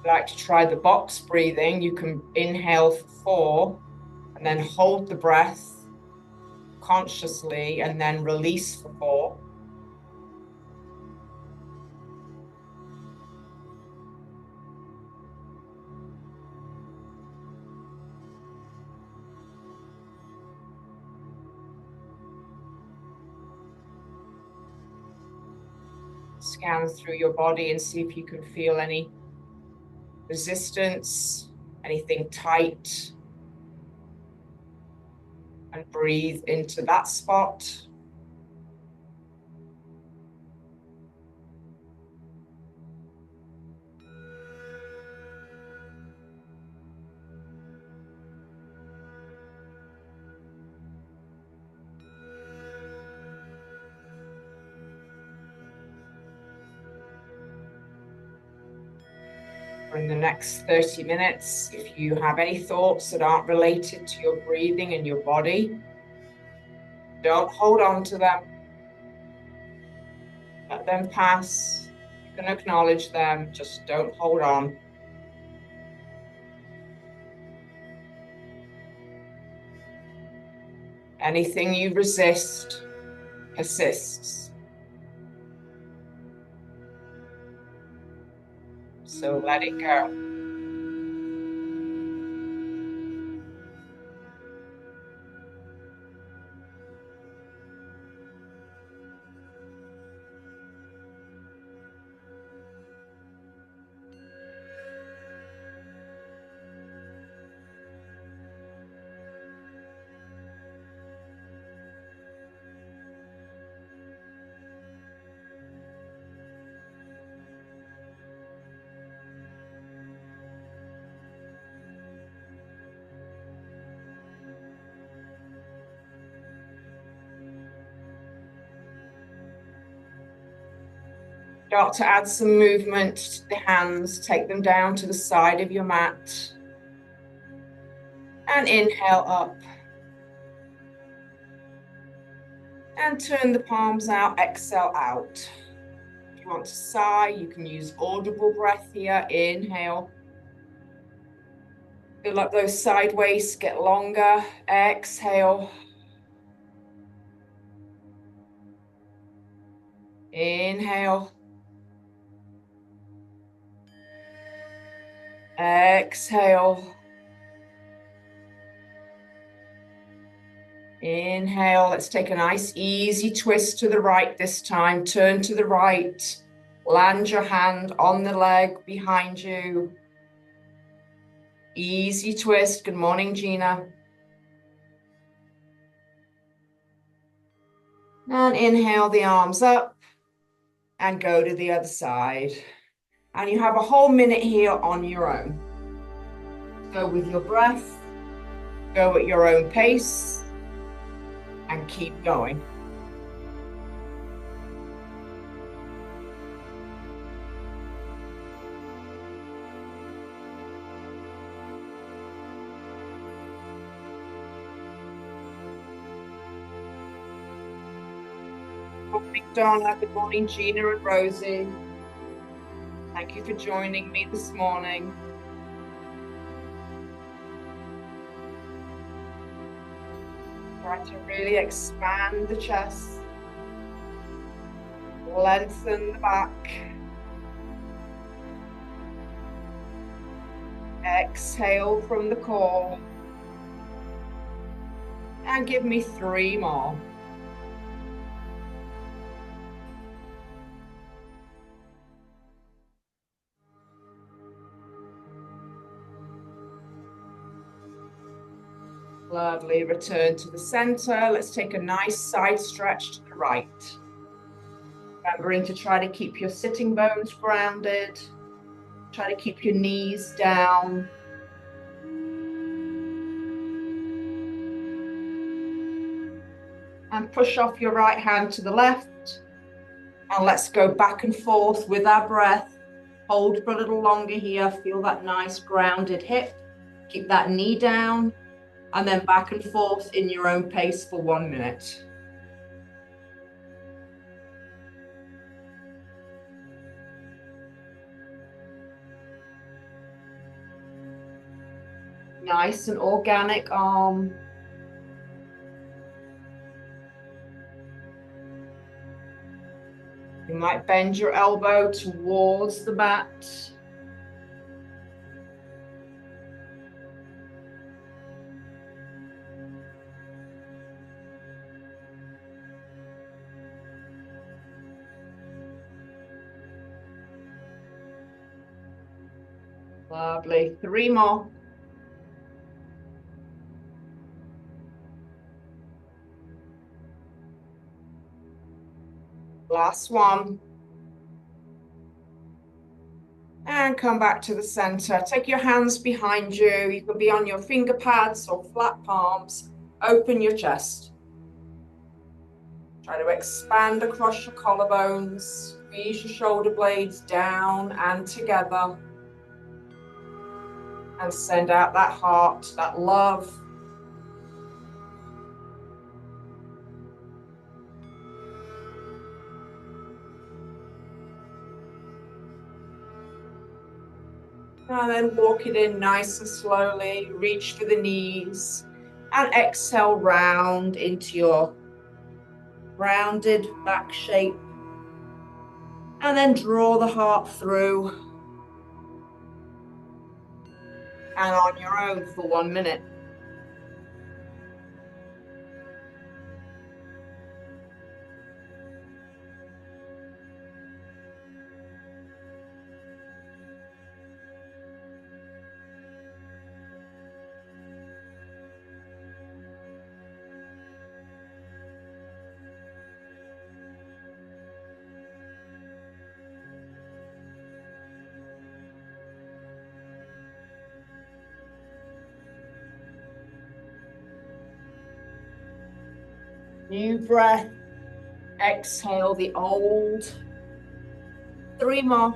like to try the box breathing, you can inhale for 4 and then hold the breath consciously and then release for 4. Scan through your body and see if you can feel any resistance, anything tight, and breathe into that spot. For the next 30 minutes, if you have any thoughts that aren't related to your breathing and your body, don't hold on to them. Let them pass. You can acknowledge them, just don't hold on. Anything you resist persists. So let it go. Start to add some movement to the hands. Take them down to the side of your mat. And inhale up. And turn the palms out, exhale out. If you want to sigh, you can use audible breath here. Inhale. Feel like those side wastes get longer. Exhale. Inhale. Exhale. Inhale. Let's take a nice easy twist to the right this time. Turn to the right. Land your hand on the leg behind you. Easy twist. Good morning, Gina. And inhale the arms up and go to the other side. And you have a whole minute here on your own. Go with your breath. Go at your own pace. And keep going. Good morning, Donna. Good morning, Gina and Rosie. Thank you for joining me this morning. Try to really expand the chest. Lengthen the back. Exhale from the core. And give me 3 more. Lovely. Return to the center. Let's take a nice side stretch to the right. Remembering to try to keep your sitting bones grounded. Try to keep your knees down. And push off your right hand to the left. And let's go back and forth with our breath. Hold for a little longer here. Feel that nice grounded hip. Keep that knee down. And then back and forth in your own pace for 1 minute. nice and organic arm. You might bend your elbow towards the mat. Lovely. 3 more. Last one. And come back to the center. Take your hands behind you. You can be on your finger pads or flat palms. Open your chest. Try to expand across your collarbones. Squeeze your shoulder blades down and together. And send out that heart, that love. And then walk it in nice and slowly. Reach for the knees. And exhale round into your rounded back shape. And then draw the heart through. And on your own for 1 minute. New breath. Exhale the old. 3 more.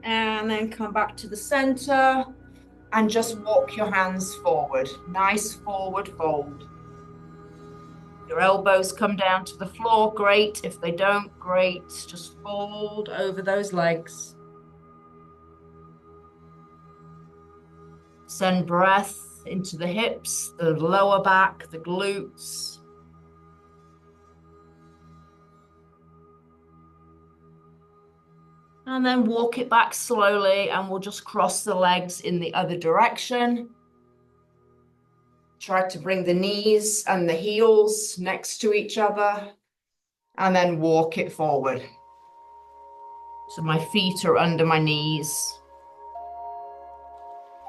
And then come back to the center and just walk your hands forward. Nice forward fold. Your elbows come down to the floor, great. If they don't, great. Just fold over those legs. Send breath into the hips, the lower back, the glutes. And then walk it back slowly, and we'll just cross the legs in the other direction. Try to bring the knees and the heels next to each other, and then walk it forward. So my feet are under my knees.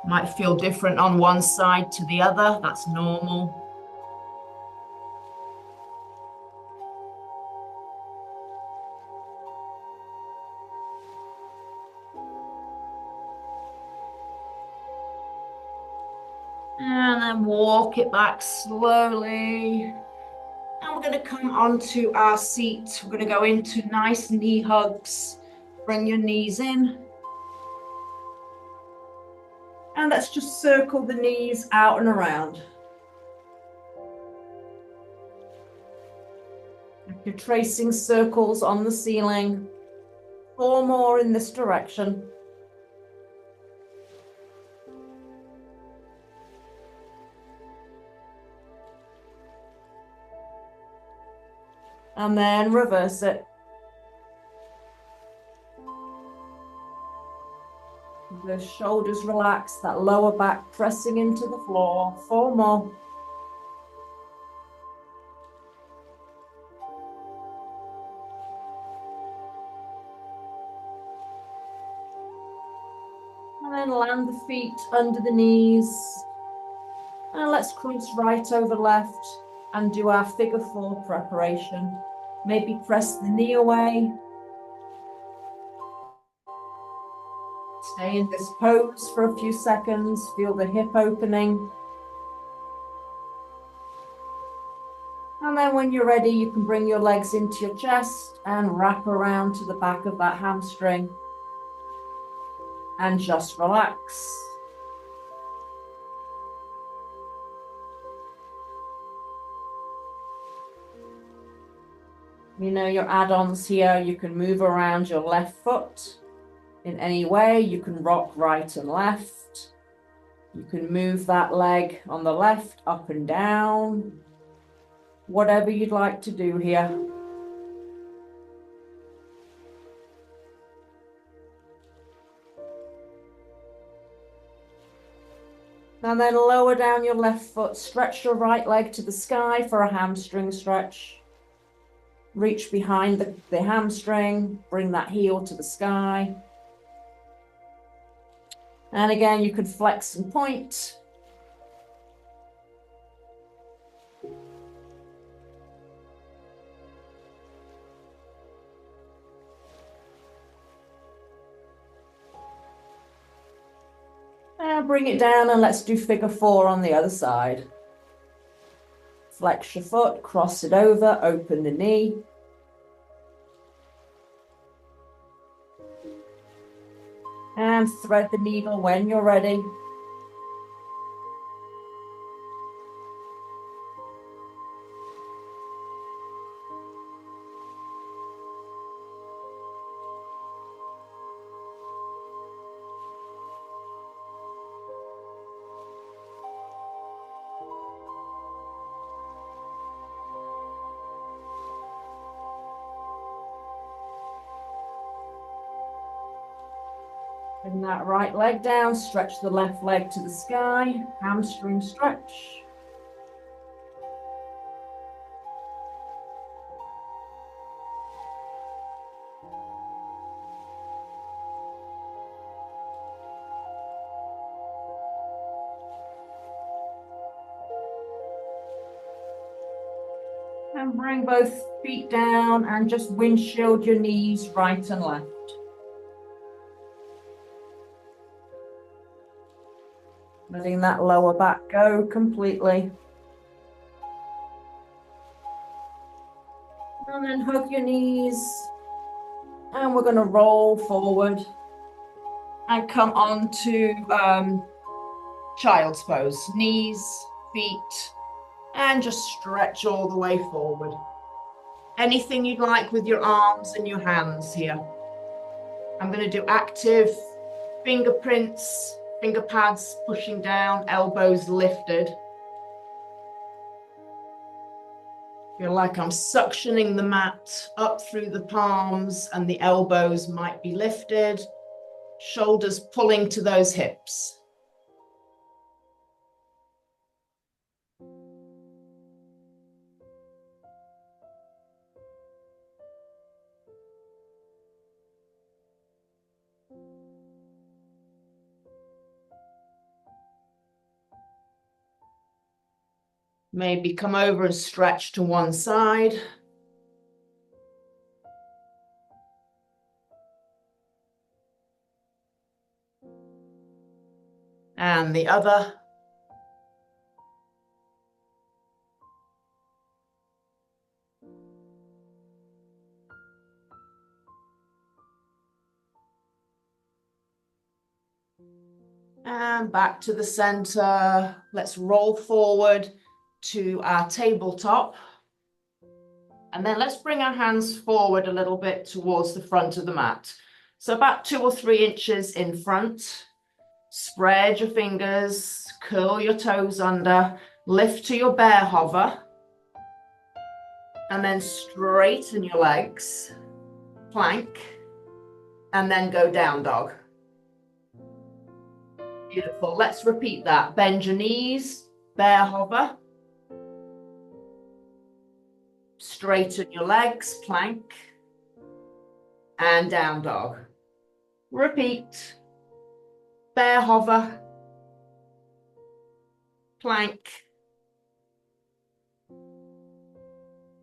Might feel different on one side to the other, that's normal. And then walk it back slowly. And we're going to come onto our seat. We're going to go into nice knee hugs. Bring your knees in. And let's just circle the knees out and around. You're tracing circles on the ceiling. 4 more in this direction. And then reverse it. The shoulders relax, that lower back pressing into the floor. 4 more. And then land the feet under the knees. And let's cross right over left and do our figure 4 preparation. Maybe press the knee away. Stay in this pose for a few seconds. Feel the hip opening. And then when you're ready, you can bring your legs into your chest and wrap around to the back of that hamstring. And just relax. You know your add-ons here. You can move around your left foot in any way. You can rock right and left. You can move that leg on the left up and down. Whatever you'd like to do here. And then lower down your left foot. Stretch your right leg to the sky for a hamstring stretch. Reach behind the hamstring. Bring that heel to the sky. And again, you could flex and point. Now bring it down and let's do figure 4 on the other side. Flex your foot, cross it over, open the knee. And thread the needle when you're ready. Bring that right leg down, stretch the left leg to the sky, hamstring stretch. And bring both feet down and just windshield your knees right and left. Letting that lower back go completely. And then hug your knees. And we're going to roll forward and come on to child's pose. Knees, feet, and just stretch all the way forward. Anything you'd like with your arms and your hands here. I'm going to do active fingerprints, finger pads pushing down, elbows lifted. Feel like I'm suctioning the mat up through the palms and the elbows might be lifted. Shoulders pulling to those hips. Maybe come over and stretch to one side. And the other. And back to the center. Let's roll forward to our tabletop. And then let's bring our hands forward a little bit towards the front of the mat. So about 2 or 3 inches in front. Spread your fingers, curl your toes under, lift to your bear hover. And then straighten your legs, plank, and then go down dog. Beautiful. Let's repeat that. Bend your knees, bear hover. Straighten your legs, plank, and down dog. Repeat. Bear hover, plank,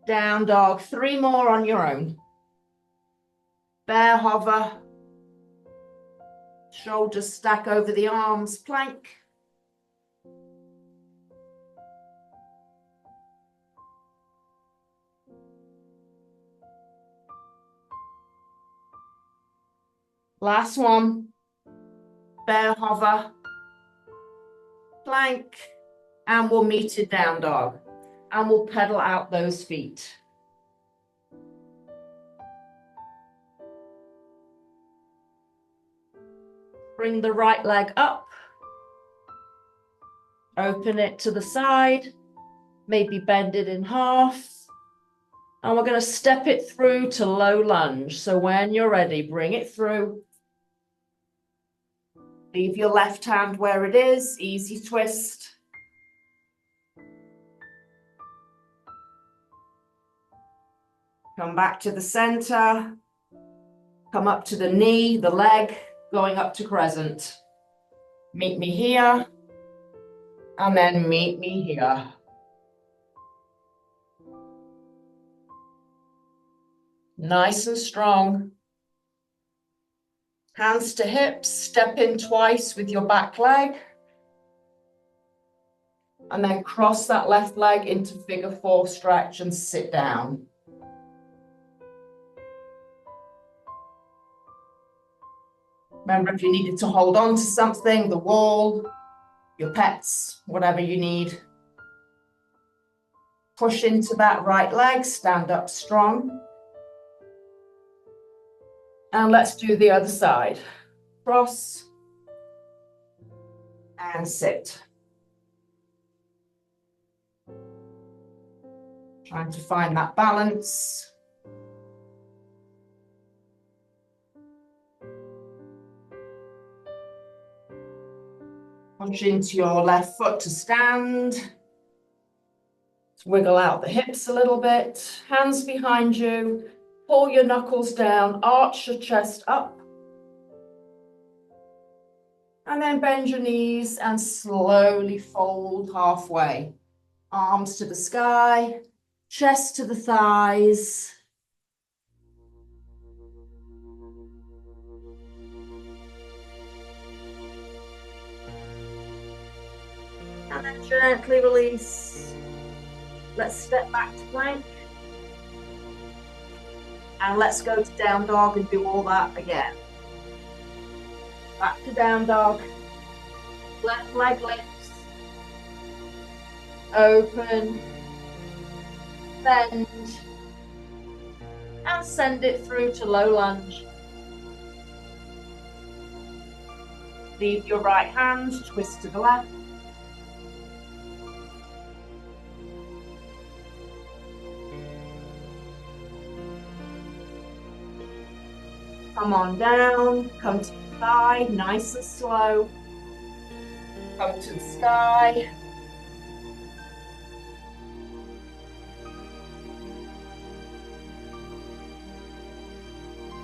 down dog. 3 more on your own. Bear hover, shoulders stack over the arms, plank. Last one. Bear hover, plank, and we'll meet it down dog. And we'll pedal out those feet. Bring the right leg up. Open it to the side. Maybe bend it in half. And we're going to step it through to low lunge. So when you're ready, bring it through. Leave your left hand where it is. Easy twist. Come back to the center. Come up to the knee, the leg, going up to crescent. Meet me here. And then meet me here. Nice and strong. Hands to hips, step in twice with your back leg. And then cross that left leg into figure 4 stretch and sit down. Remember, if you needed to hold on to something, the wall, your pets, whatever you need. Push into that right leg, stand up strong. And let's do the other side. Cross and sit. Trying to find that balance. Push into your left foot to stand. Wiggle out the hips a little bit. Hands behind you. Pull your knuckles down. Arch your chest up. And then bend your knees and slowly fold halfway. Arms to the sky. Chest to the thighs. And then gently release. Let's step back to plank. And let's go to down dog and do all that again. Back to down dog. Left leg lifts. Open. Bend. And send it through to low lunge. Leave your right hand, twist to the left. Come on down, come to the side, nice and slow. Come to the sky.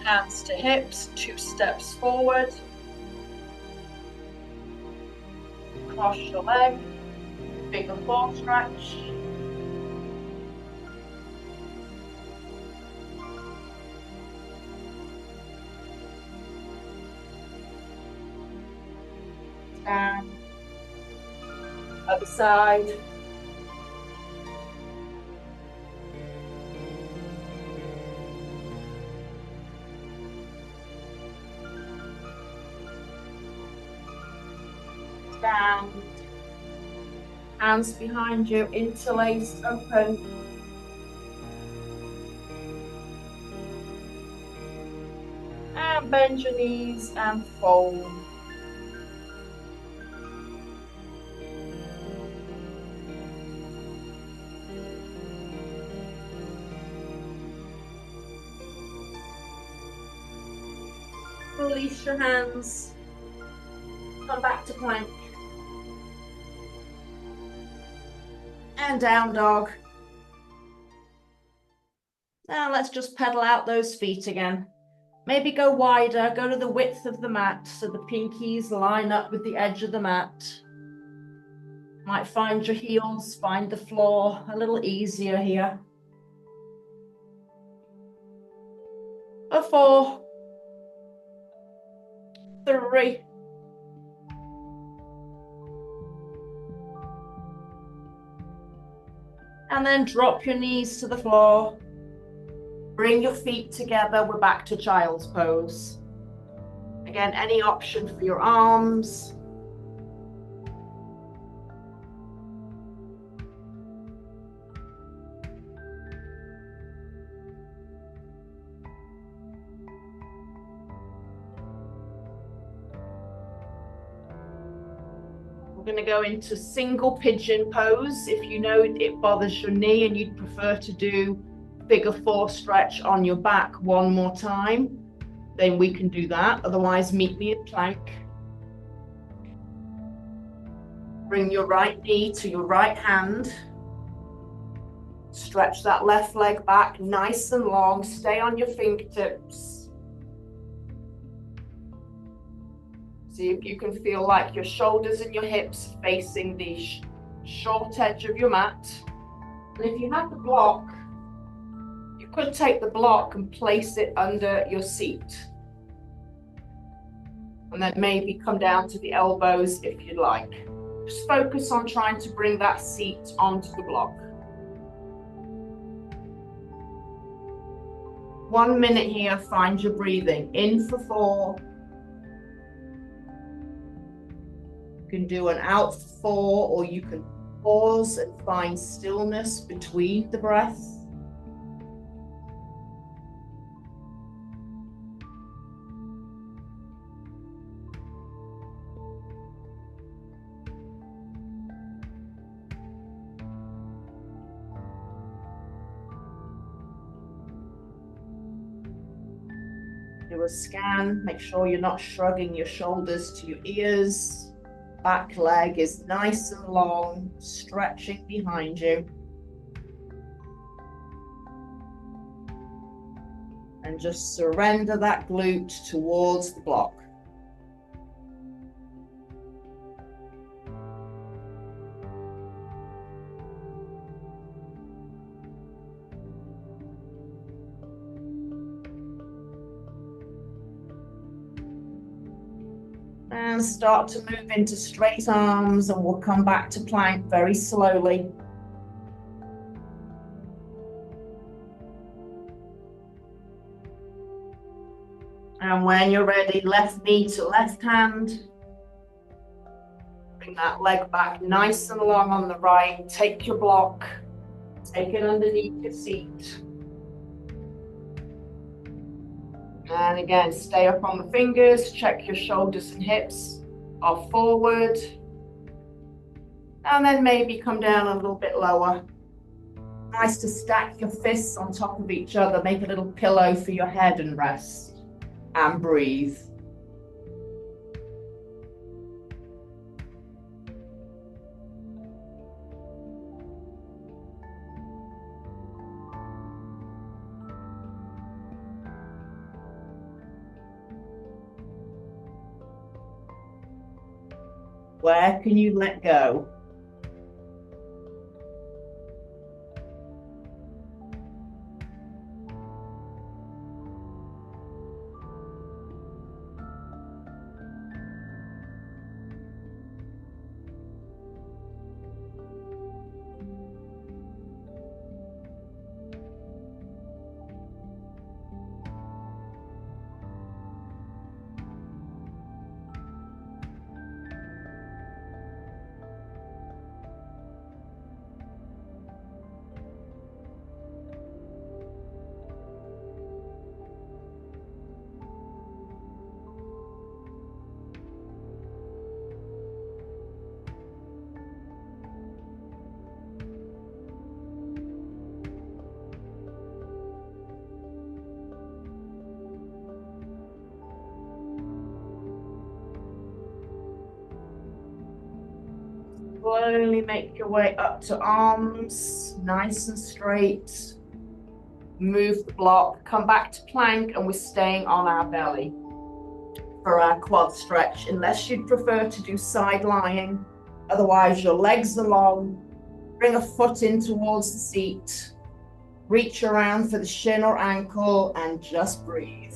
Hands to hips, 2 steps forward. Cross your leg, figure 4 stretch. Down. Other side. Down. Hands behind you, interlace, open. And bend your knees and fold. Release your hands. Come back to plank. And down dog. Now let's just pedal out those feet again. Maybe go wider, go to the width of the mat so the pinkies line up with the edge of the mat. Might find your heels, find the floor a little easier here. A 4, 3, and then drop your knees to the floor. Bring your feet together. We're back to child's pose. Again, any option for your arms. We're going to go into single pigeon pose. If you know it bothers your knee and you'd prefer to do figure 4 stretch on your back one more time, then we can do that. Otherwise, meet me at plank. Bring your right knee to your right hand. Stretch that left leg back nice and long. Stay on your fingertips. See if you can feel like your shoulders and your hips facing the short edge of your mat. And if you have the block, you could take the block and place it under your seat. And then maybe come down to the elbows if you'd like. Just focus on trying to bring that seat onto the block. 1 minute here, find your breathing. In for 4. You can do an out for 4, or you can pause and find stillness between the breaths. Do a scan, make sure you're not shrugging your shoulders to your ears. Back leg is nice and long, stretching behind you. And just surrender that glute towards the block. And start to move into straight arms, and we'll come back to plank very slowly. And when you're ready, left knee to left hand. Bring that leg back nice and long on the right. Take your block, take it underneath your seat. And again, stay up on the fingers, check your shoulders and hips are forward. And then maybe come down a little bit lower. Nice to stack your fists on top of each other, make a little pillow for your head and rest. And breathe. Where can you let go? Slowly make your way up to arms, nice and straight. Move the block, come back to plank, and we're staying on our belly for our quad stretch, unless you'd prefer to do side lying. Otherwise, your legs are long. Bring a foot in towards the seat. Reach around for the shin or ankle and just breathe.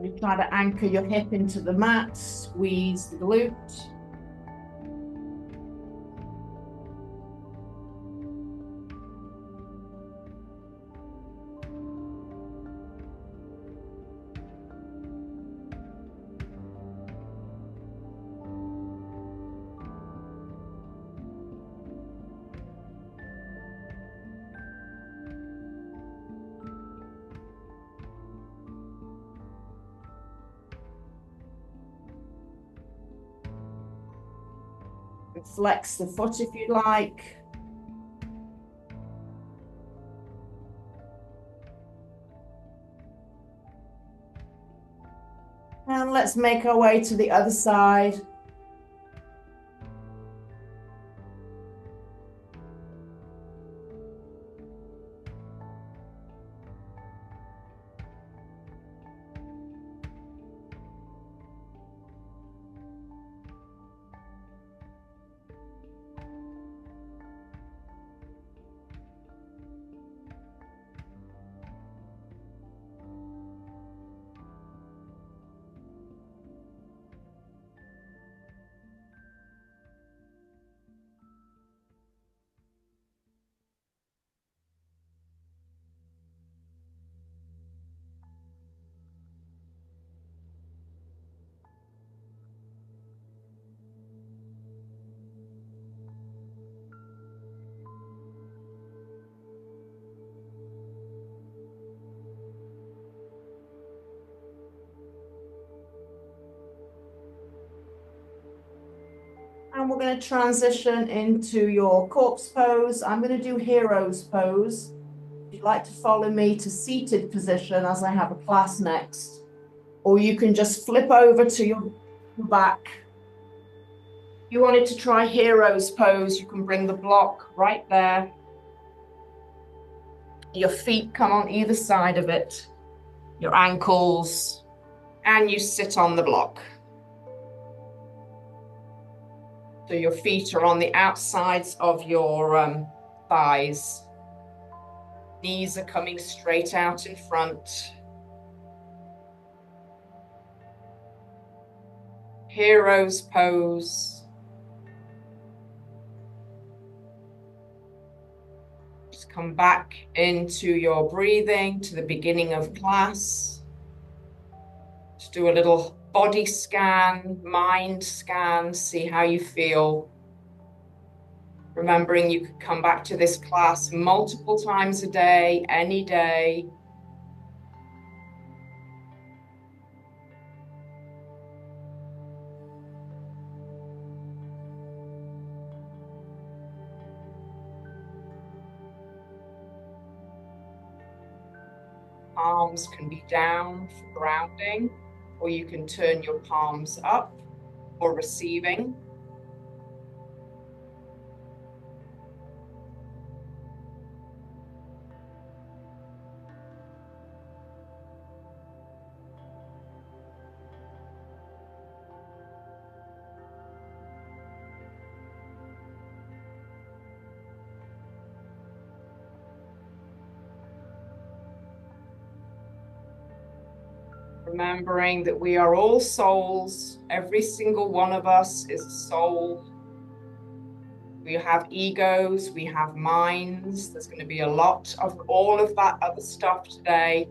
You try to anchor your hip into the mat, squeeze the glute. flex the foot if you like. And let's make our way to the other side. And we're going to transition into your corpse pose. I'm going to do hero's pose. If you'd like to follow me to seated position as I have a class next, or you can just flip over to your back. If you wanted to try hero's pose, you can bring the block right there. Your feet come on either side of it, your ankles, and you sit on the block. So your feet are on the outsides of your thighs. Knees are coming straight out in front. Hero's pose. Just come back into your breathing to the beginning of class. Just do a little body scan, mind scan, see how you feel. Remembering you could come back to this class multiple times a day, any day. Palms can be down for grounding, or you can turn your palms up for receiving. Remembering that we are all souls. Every single one of us is a soul. We have egos, we have minds. There's going to be a lot of all of that other stuff today.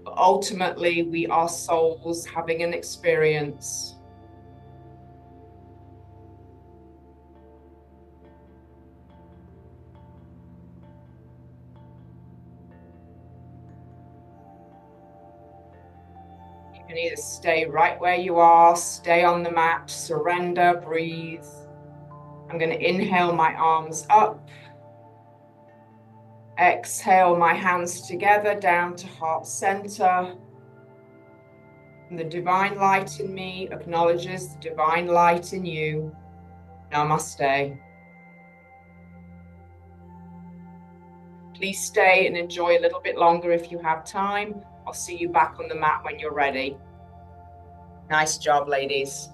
But ultimately, we are souls having an experience. You can either stay right where you are, stay on the mat, surrender, breathe. I'm going to inhale my arms up. Exhale my hands together down to heart center. And the divine light in me acknowledges the divine light in you. Namaste. Please stay and enjoy a little bit longer if you have time. I'll see you back on the mat when you're ready. Nice job, ladies.